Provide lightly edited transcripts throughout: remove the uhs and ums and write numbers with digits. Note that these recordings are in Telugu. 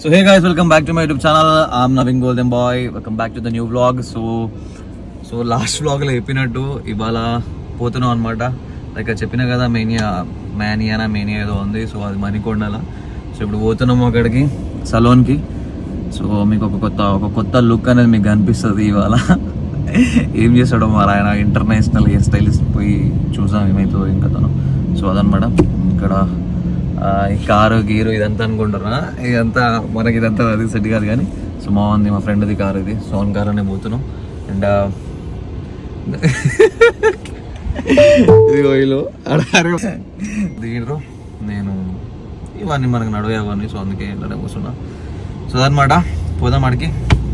So hey guys, welcome back to my YouTube channel. I'm Navin Golden Boy. Welcome back to the new vlog. So last vlog లో చెప్పినట్టు ఇవాళ పోతున్నాం అనమాట. లైక్ చెప్పినా కదా మేనియా ఏదో ఉంది. సో అది మణికొండల. సో ఇప్పుడు పోతున్నాము అక్కడికి సలోన్కి. సో మీకు ఒక కొత్త లుక్ అనేది మీకు కనిపిస్తుంది ఇవాళ. ఏం చేస్తాడో మరి ఆయన ఇంటర్నేషనల్ హెయిర్ స్టైలిస్ట్ పోయి చూసాం ఏమైతుందో ఇంకా తను. సో అదనమాట ఇక్కడ ఈ కారు గీరు ఇదంతా అనుకుంటారా, ఇదంతా మనకి ఇదంతా అది సెట్ కాదు కానీ. సో బాగుంది, మా ఫ్రెండ్ది కారు ఇది, సోన్ కార్ అనే పోతున్నాం. అండ్ వీళ్ళు దిగిరు, నేను ఇవన్నీ మనకు నడువే అవన్నీ. సో అందుకే ఇట్లానే కూర్చున్నా. సో అదనమాట, పోదాం ఆడికి.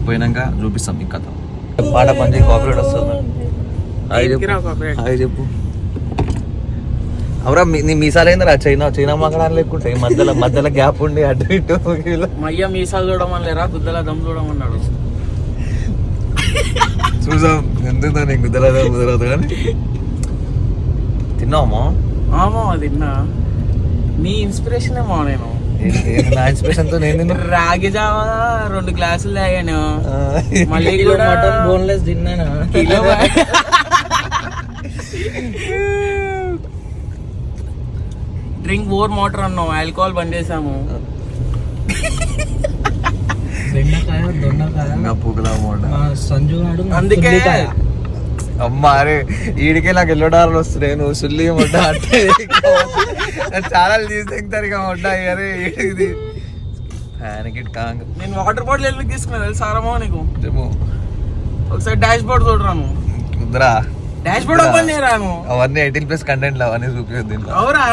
పోయినాక చూపిస్తాం మీకు కథ. పాట పని కాపరేట్ వస్తుంది. చెప్పు అవరా నీ మీసాలు ఏందిరా? చైనా మగడాలు లేకుంటే మధ్యలో గ్యాప్ ఉండి అటు ఇటు మయ్య మీసాలు చూడమని గుద్దల దమ్ చూడమన్నాడు. చూసాం ఎందుకు నీకు గుద్దల దమ్ కుదరదు కానీ. తిన్నావమ్మా? తిన్నా. నీ ఇన్స్పిరేషన్ ఏమో. నేను నా ఇన్స్పిరేషన్ తో నేను రాగి జావా 2 గ్లాసులు తాగాను. మళ్ళీ మటన్ బోన్లెస్ తిన్నాను. డ్రింక్ మోర్ వాటర్ అన్నావు, ఆల్కహాల్ బంద్ చేసాము. అందుకే అమ్మా అరే ఈడికే నాకు $1 వస్తున్నాయి. నువ్వు సుల్లి మొట్ట అంటే చాలా తీసుకుంటారు ఇక మొట్ట. అరే ఇది నేను వాటర్ బాటిల్ ఎందుకు తీసుకున్నా తెలుసారమో నీకు? ఒకసారి డాష్ బోర్డ్ చూడరాను. కుదరా డాష్ బోర్డ్ ఓపెన్ చేయరాను. అవన్నీ 18+ కంటెంట్ అవన్నీ చూపించదు దీంట్లో. అవురా?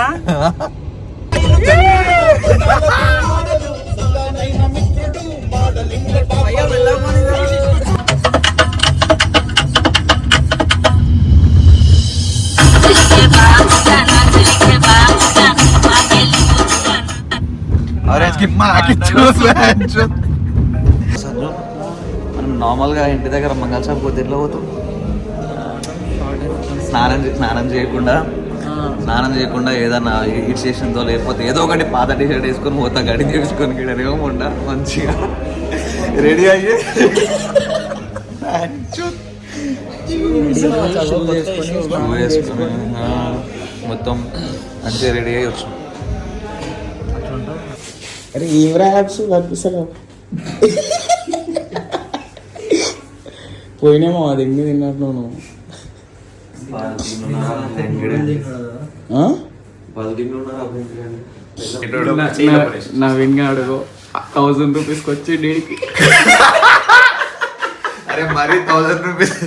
మనం నార్మల్గా ఇంటి దగ్గర మంగళసారి పోతే ఎట్లా పోతాం? స్నానం చేయకుండా ఏదన్నా హిట్ స్టేషన్తో లేకపోతే ఏదో ఒకటి పాత టీషర్ట్ వేసుకొని పోతా, గడి తీసుకొని గిడనేమో ఉండ మంచిగా రెడీ అయ్యి వేసుకొని మొత్తం మంచిగా రెడీ అయ్యి వచ్చాం. అరే ఏమరా యాప్స్ కనిపిస్తలేవు. పోయినేమో అది ఎన్ని తిన్నట్టు నువ్వు. నవీన్ అడుగు 1000 రూపీస్కి వచ్చి డీకి. అరే మరి 1000 రూపీస్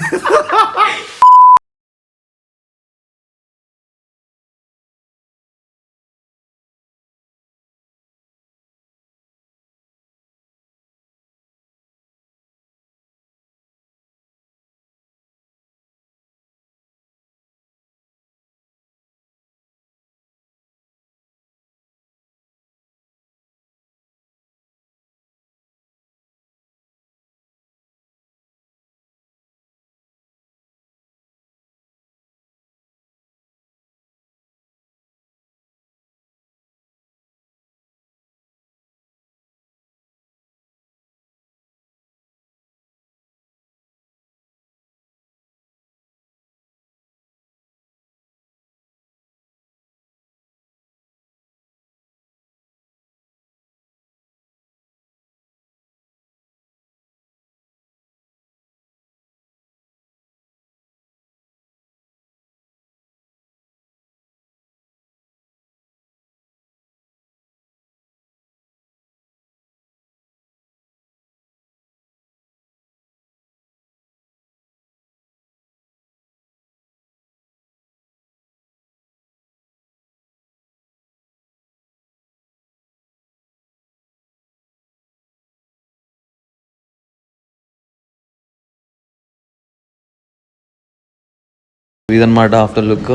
ఇదన్నమాట ఆఫ్టర్ లుక్.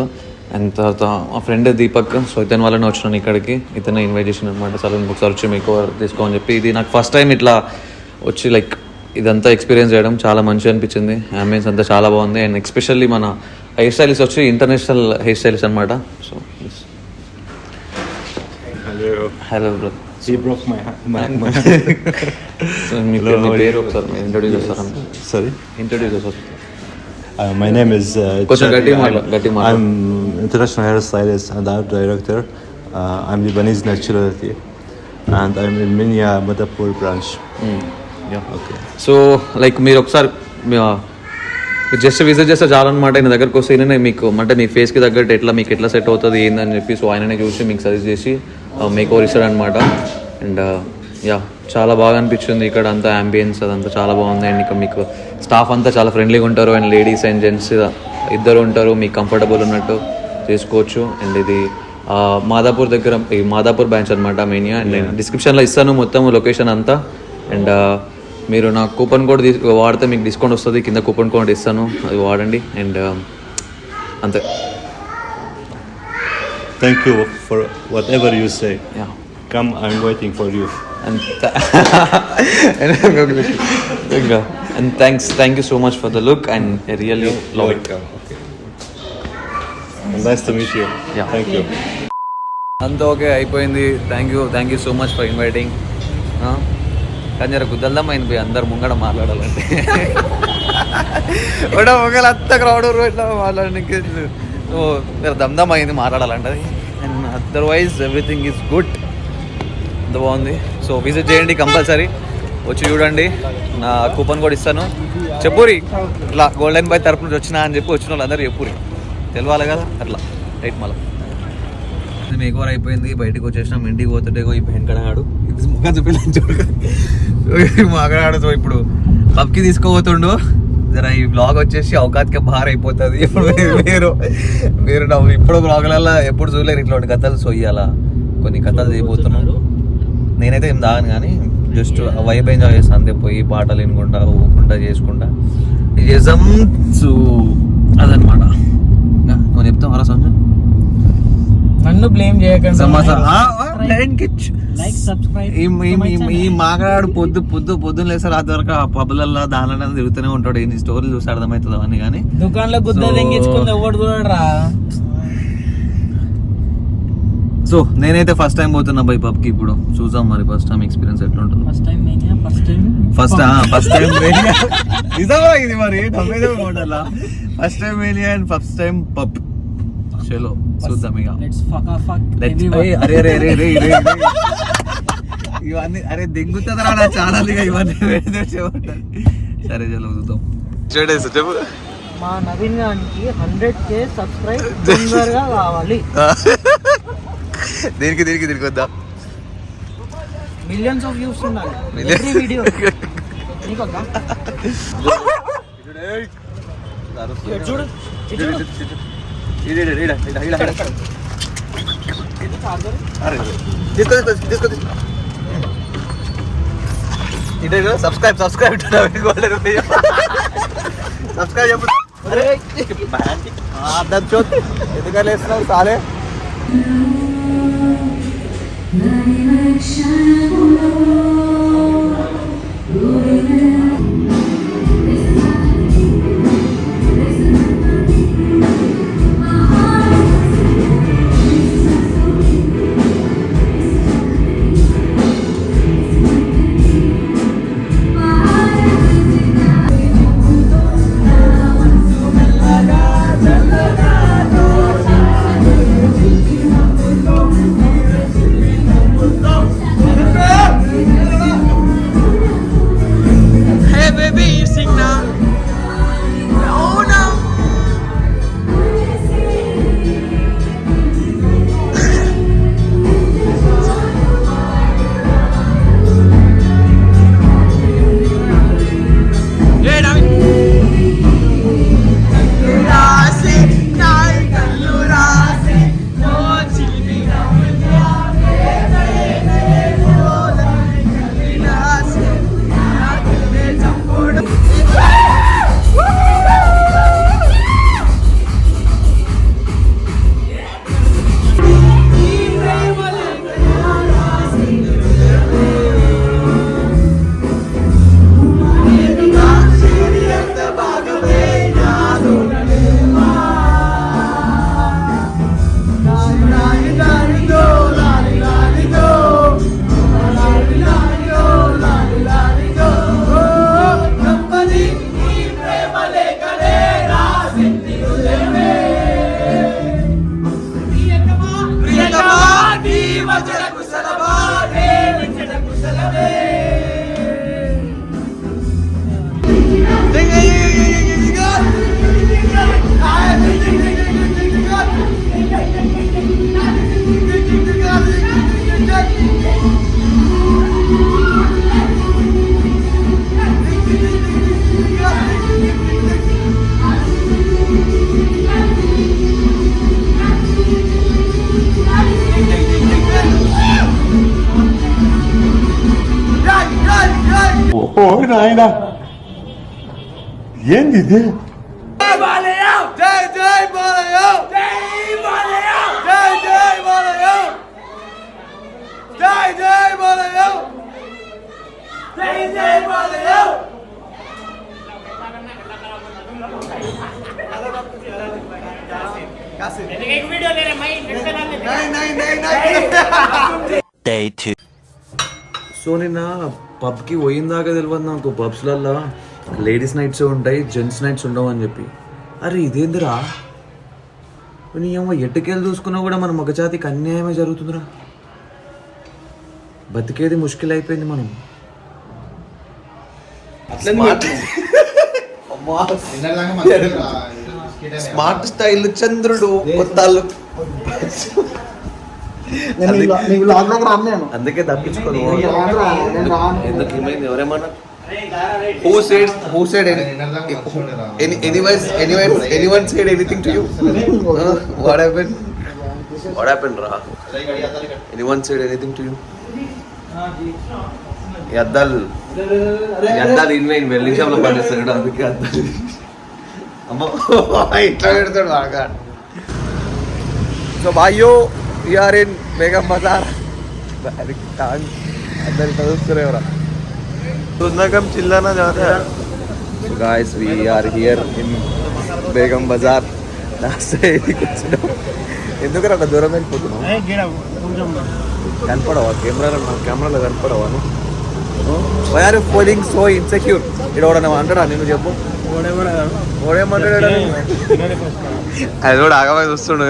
అండ్ తర్వాత మా ఫ్రెండ్ దీపక్, సో ఇతని వల్లనే వచ్చినాను ఇక్కడికి. ఇతనే ఇన్వైట్ చేసిన అనమాట సలూన్ బుక్స్ వచ్చి మీకు తీసుకోమని చెప్పి. ఇది నాకు ఫస్ట్ టైం ఇట్లా వచ్చి లైక్ ఇదంతా ఎక్స్పీరియన్స్ చేయడం చాలా మంచిగా అనిపించింది. అంబియన్స్ అంతా చాలా బాగుంది. అండ్ ఎస్పెషల్లీ మన హెయిర్ స్టైలిస్ట్ వచ్చి ఇంటర్నేషనల్ హెయిర్ స్టైలిస్ట్ అనమాట. So Hello. Hello bro. He broke my so మీ పేరు ఒకసారి ఇంట్రొడ్యూస్ చేస్తారా? Sorry. ఇంట్రొడ్యూస్ చేస్తారు. My name is. కొంచెం Chad. గట్టి మాట. I'm international hairstylist and art director. I'm Lebanese nationality, and I'm in Minya Madhapur branch. Okay. So like మీరు ఒకసారి జస్ట్ విజిట్ చేస్తే చాలన్నమాట. ఆయన దగ్గరకు వస్తే ఈయననే మీకు అంటే మీ ఫేస్కి తగ్గట్టు మీకు ఎట్లా సెట్ అవుతుంది ఏందని చెప్పి సో ఆయననే చూసి మీకు సజెస్ట్ చేసి మేక్ ఓవర్ ఇస్తాడు అనమాట. అండ్ చాలా బాగా అనిపించింది ఇక్కడ అంతా అంబియన్స్ అదంతా చాలా బాగుంది. అండ్ ఇక మీకు స్టాఫ్ అంతా చాలా ఫ్రెండ్లీగా ఉంటారు. అండ్ లేడీస్ అండ్ జెంట్స్ ఇద్దరు ఉంటారు, మీకు కంఫర్టబుల్ ఉన్నట్టు చేసుకోవచ్చు. అండ్ ఇది మాదాపూర్ దగ్గర ఈ మాదాపూర్ బ్రాంచ్ అనమాట మెయిన్గా. అండ్ నేను డిస్క్రిప్షన్లో ఇస్తాను మొత్తం లొకేషన్ అంతా. అండ్ మీరు నా కూపన్ కోడ్ వాడితే మీకు డిస్కౌంట్ వస్తుంది, కింద కూపన్ కోడ్ ఇస్తాను, అది వాడండి. అండ్ అంతే. Thank you for whatever you say. Yeah. Come, I'm waiting for you. And thank you so much for the look and I really love it. Okay. Nice to meet you. Yeah. Thank you. అంతా ఓకే అయిపోయింది. Thank you so much for inviting. కానీ జర గుద్దల్దమ్మ అయిపోయి అందరు ముంగడ మాట్లాడాలంటే ఒకవేళ అంత క్రౌడ్ ఇట్లా మాట్లాడడానికి దమ్దమ్ అయింది మాట్లాడాలంటే. And otherwise everything is good, అంత బాగుంది. సో విజిట్ చేయండి కంపల్సరీ, వచ్చి చూడండి. నా కూపన్ కూడా ఇస్తాను. చెప్పురి ఇట్లా గోల్డెన్ బాయ్ తరపు నుంచి వచ్చినా అని చెప్పి వచ్చిన వాళ్ళందరూ చెప్పురి, తెలవాలి కదా అట్లా. రైట్ మళ్ళీ మేకోవర్ అయిపోయింది, బయటకు వచ్చేసినాం. ఇంటికి పోతుంటే ఈ వెంకడాడు ఇది ముఖం చూపించాను చూడు మగడాడు. సో ఇప్పుడు పబ్కి తీసుకోబోతుండు. జర ఈ బ్లాగ్ వచ్చేసి అవకాశకే బార్ అయిపోతుంది. ఇప్పుడు మీరు ఇప్పుడు బ్లాగ్లలో ఎప్పుడు చూడలేరు ఇట్లాంటి కథలు. సో ఇవాళ కొన్ని కథలు చేయబోతున్నాను. నేనైతే ఏం తాగను కానీ జస్ట్ వైబ్ ఎంజాయ్ చేస్తాను అంతే. పోయి పాటలు వినుకుంటా ఊకుంటా చేసుకుంటా చేసాం. సో అదనమాట. మనం చెప్తాం అలా సంజు నన్ను బ్లేమ్ చేయకండి. ఈ మాగాడు పొద్దున్న లేసారు అది వరకు ఆ పబ్బులలో దానిలో తిరుగుతూనే ఉంటాడు. ఈ స్టోరీలు చూసి అర్థమవుతుంది అవన్నీ. కానీ దుకాణంలో గుద్ద తెంగించుకుంది ఎవడు చూడరా. సో నేనైతే ఫస్ట్ టైం పోతున్నా బై పబ్కి. ఇప్పుడు చూసాం మరి ఫస్ట్ టైం ఎక్స్పీరియన్స్ ఎట్లా ఉంటుంది. ఫస్ట్ టైం నిజమా ఇది మరి model first time mania and first time pub. చలో చూద్దాం ఇక. అరే అరే అరే అరే ఇవన్నీ అరే దింగుతుందా నా ఛానల్ ఇక ఇవన్నీ సరే చలో చూద్దాం. చెప్పు మా నవీన్ గారికి 100K సబ్స్క్రైబ్ తొందరగా కావాలి. దీనికి వద్దా మిలియన్స్ ఆఫ్ వ్యూస్ ఉండాలి వీడియో. చూడు సబ్స్క్రైబ్ చెప్పు. ఎందుకని వేస్తున్నావు సాలే. ఓ నాయనా ఏంది ఇది Day 2. సో నిన్న పబ్కి పోయిందాకా తెలియదు నాకు పబ్స్లల్లో లేడీస్ నైట్స్ ఉంటాయి జెంట్స్ నైట్స్ ఉండవు అని చెప్పి. అరే ఇదేందిరా నీ అమ్మ ఎట్టుకెళ్ళి చూసుకున్నా కూడా మన మగజాతికి అన్యాయమే జరుగుతుందిరా. బతికేది ముష్కిల్ అయిపోయింది మనం. స్మార్ట్ స్టైల్ చంద్రుడు కొత్త అందుకే తప్పించుకోను. ఎందుకు ఏమైంది? ఎవరేమన్నా who said anyone said anything to you? What happened ra? Anyone said anything to you? ఈ అద్దాలు ఇన్వైన్ వెల్లింగ్ పనిస్తాడు అందుకే అద్దాలు అమ్మ ఇట్లా పెడతాడు బాగా. సో భాయ్యో వీఆర్ ఇన్ బేగం బజార్. అందరు చదువుతున్నారా సుందకం చిల్లానా జాతా. So guys we're here in Begum Bazaar. Last ఇదికి వచ్చినాం. ఎందుకు అట్లా దూరం వెళ్ళిపోతున్నాం? కనపడవా కెమెరాలో కనపడవా? Why are you feeling so insecure? ఇక్కడ ఎవడన్నా అంటాడా నేను చెప్పు? ఓడేమంటాడా? అది కూడా ఆగమని చూస్తుండే.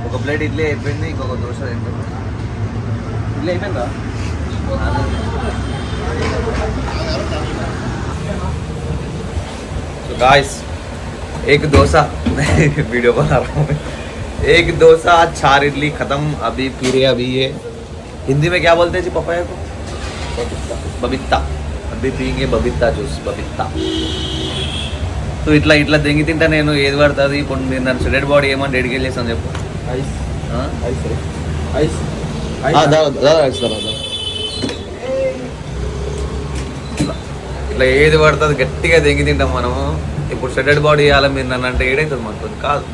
ఒక ప్లేట్ ఇడ్లీ అయిపోయింది, ఇంకొక దోశ అయిపోయింది. ఇడ్లీ అయిపోయిందా? तो गाइस एक डोसा वीडियो बना रहा हूँ मैं. एक डोसा 4 इडली खत्म. अभी फिर अभी ये हिंदी में क्या बोलते हैं जी पपाया को? बबीता. अभी पियेंगे बबीता जूस. बबीता तो इट्ला इट्ला देंगी తింటా నేను ఏది పడుతుంది. ఇప్పుడు మీరు నన్ను డెడ్ బాడీ ఏమని డెడికేట్ చేస్తాను చెప్పు. ఇట్లా ఏది పడుతుంది గట్టిగా దెంగి తింటాం మనము. ఇప్పుడు షెడెడ్ బాడీ ఇవ్వాలి మీరు నన్ను అంటే ఏడైతుంది మనతో కాదు.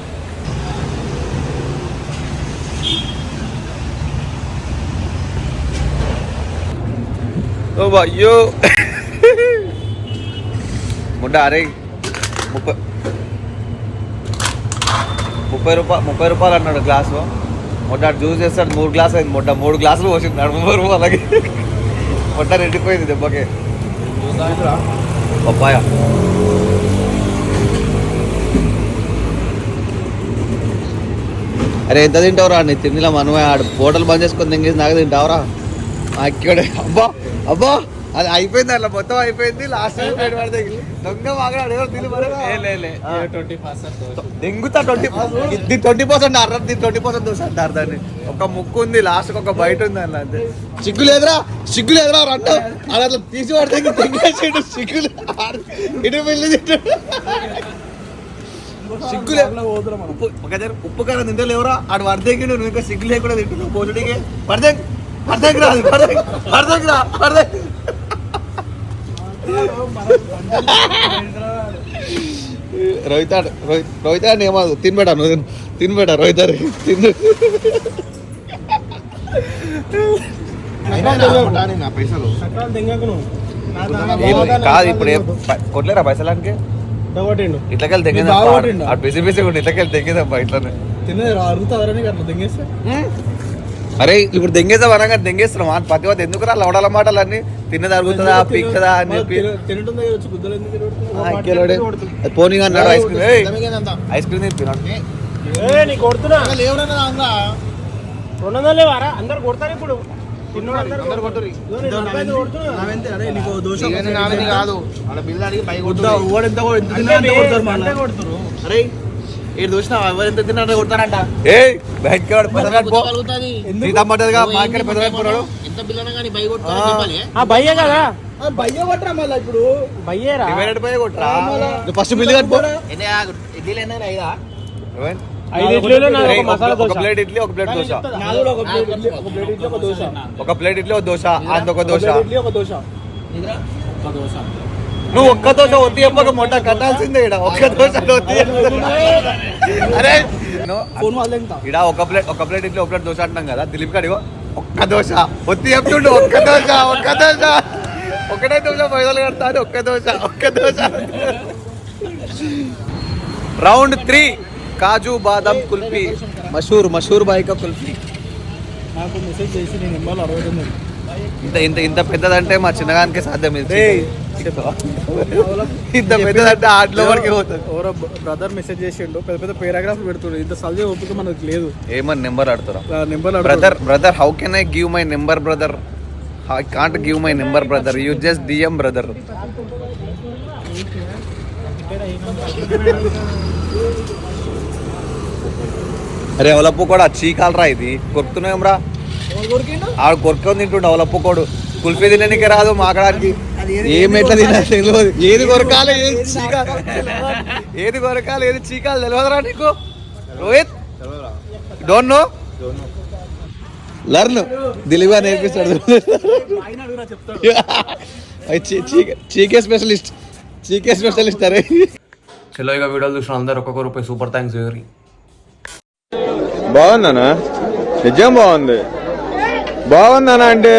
ఓ అయ్యో ముడ్డ అరే 30 రూపాయలు అన్నాడు గ్లాసు. మొట్ట జ్యూస్ చేస్తాడు 3 గ్లాసు అయింది. మొట్ట 3 గ్లాసులు పోసింది 30 రూపాయలకి. మొట్ట రెడ్డిపోయింది దెబ్బకే. పప్పాయ అరే ఎంత తింటావురా? నీ తిండిలో మనమే ఆడు హోటల్ బంద్ చేసుకొని తింగేసి నాకు తింటావురా? ఇక్కడే అబ్బా అబ్బా అది అయిపోయింది. అట్లా మొత్తం అయిపోయింది. లాస్ట్ టైం పడితే దొంగ మాట్లాడు దెంగుతా 20% అర్ర 20% దోశ అంటారు దాన్ని. ఒక ముక్కు ఉంది లాస్ట్ ఒక బయట ఉంది అలా. అంతే సిగ్గు లేదురా రెండు అలా అట్లా తీసి పడితే తింగేసాడు. సిగ్గులు ఇటు వెళ్ళి సిగ్గు లేదు. ఉప్పు కారం తింటలేవురా? ఆడు వరదకి నువ్వు ఇంకా సిగ్గు లేకుండా తింటున్నావు పోటీకి. పడదకి రాదు పడదకి రా రోహితాడు ఏమో తినబెట్టా నువ్వు తినబెట్టా రోహితాడు కాదు. ఇప్పుడు కొట్టలేరా పైసలానికి? ఇట్లకెళ్ళి తెగిందా? బిజీ బిజీ ఉండి ఇట్లకెళ్ళి తెగిందమ్మా ఇట్లనే. అరే ఇప్పుడు దెంగేసా అనగా దెంగేస్తున్నాం ప్రతి ఒక్క ఎందుకు రా లవడాల మాటలు అన్ని తిన్నది అరుగుతుందా పీక్తుందా అని చెప్పి పోనీ అన్నాడు. ఐస్ క్రీమ్ తిప్పినాడు నీకు కొడుతున్నా రెండు లేవారా అందరు కొడతారు ఇప్పుడు కాదు బిల్లు అడిగి పై కొడుతురు అరే ఏడు చూసినా ఎవరు ఎంత తిన్నారో కొడతారంట ఎంత బిల్లు కానీ బై కొడతారు భయ్యే కదా బయ్య కొట్టరా మళ్ళీ ఇప్పుడు భయ్యేరా ఫస్ట్ బిల్లు కట్టుకో. ఇడ్లీలు ఎన్న ఐదా 5 ఇడ్లీలు నాకు మసాలా ఒక దోశ ప్లేట్ ఇడ్లీ ఒక ప్లేట్ దోశ, ఒక ప్లేట్ ఇడ్లీ ఒక దోశ ఒక ప్లేట్ ఇడ్లీ ఒక దోశ, అంత ఒక దోశ. ఇడ్లీ ఒక దోశ నువ్వు ఒక్క దోశ ఒత్తి చెప్పక మొట్ట కట్టాల్సిందే ఇక్కడ ఒక్క దోశ ఒత్తి అరే ఫోన్ వాళ్ళు ఎంత ఇక్కడ ఒక ప్లేట్ ఇడ్లీ ఒక ప్లేట్ దోశ అంటున్నాం కదా, దిలీప్ గారు ఒక్క దోశ ఒత్తి చెప్తుండు, ఒక్క దోశ ఒకటే దోశ పైసలు కడతాను, ఒక్క దోశ. రౌండ్ 3 కాజు బాదం కుల్ఫీ, మషూర్ బాయ్ కా కుల్ఫీ. నాకు మెసేజ్ చేసి నేను నెంబర్లు అడగడం ఇంత పెద్దదంటే మా చిన్నగానికే సాధ్యం ఇది. ఇంత పెద్దదంటే ఆటలో వరకే పోతుంది. ఎవరో బ్రదర్ మెసేజ్ చేసిండు, పెద్ద పెద్ద పారాగ్రాఫ్ పెడుతుండు, ఇంత చదివే ఓపిక మనకు లేదు. ఏమని నెంబర్ ఆడుతురా? Number brother how can I give my number brother? I can't give my number brother, you just DM brother. అరే అవలప్పు కూడా చీకాలరా, ఇది కొరుకుతున్నాం. ఆడు కొరుకొని తింటుండే అవలప్పుకోడు. కుల్ఫీ తినడానికి రాదు మాకడానికి, ఏం ఎట్లా తినాలి తెలియదు, ఏది కొరకాలి ఏది చీకాలి తెలియదురా నీకు. Rohit don't know, learn. Dilip గారు నేర్పిస్తాడు. చీకే స్పెషలిస్ట్ అరే. చలో ఇక వీడియోలు చూసిన అందరు ఒక్కొక్క రూపాయి సూపర్ థ్యాంక్స్. బాగుందనా? నిజం బాగుందనా అంటే